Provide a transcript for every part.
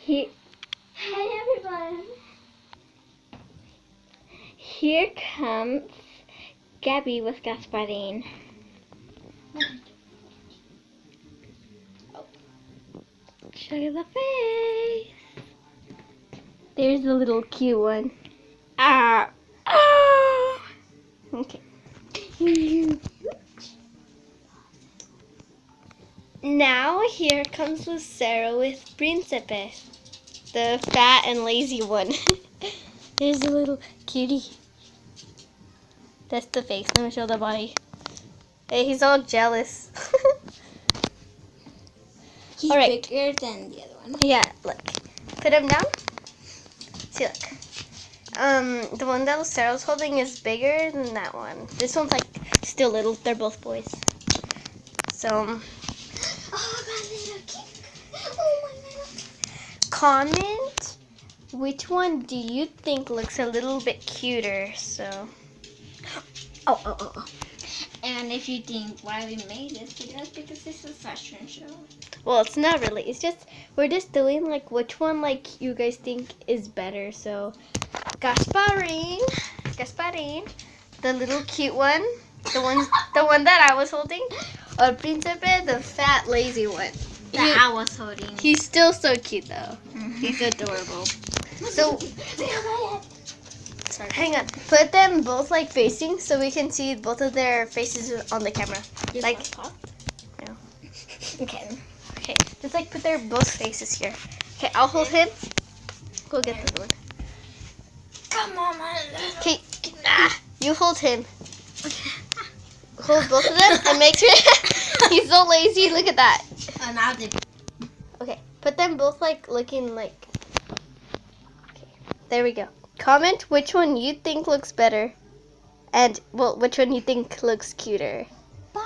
Hey everyone! Here comes Gabby with Gasparin. Show you the face. There's the little cute one. Ah! Ah! Okay. Now here comes Lucero with Principe, the fat and lazy one. There's a little cutie. That's the face. Let me show the body. Hey, he's all jealous. He's all right. bigger than the other one. Yeah, look. Put him down. See, look. The one that Lucero's holding is bigger than that one. This one's like still little. They're both boys. So, Oh, my little kid. Oh, my little. comment which one do you think looks a little bit cuter. So, Oh. And if you think why we made this video, it's because this is a fashion show. well, it's not really. It's just we're just doing like which one like you guys think is better. So, Gasparin, the little cute one, the one that I was holding, or Principe, the fat lazy one. That I was holding. He's still so cute though. He's adorable. So, Sorry. hang on. Put them both like facing so we can see both of their faces on the camera. Like, no. Okay. Okay, just like put their both faces here. Okay, I'll hold him. Go get the other one. Come on, my little. Okay, you hold him. Hold both of them and make sure he's so lazy. Look at that. Now the. Okay, put them both like looking like. Okay, there we go. Comment which one you think looks better, and well, which one you think looks cuter. Bye.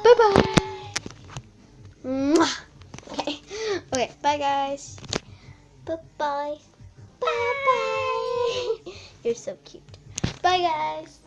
Bye bye. Mwah. Okay. Okay. Bye guys. Bye bye. Bye bye. You're so cute. Bye guys.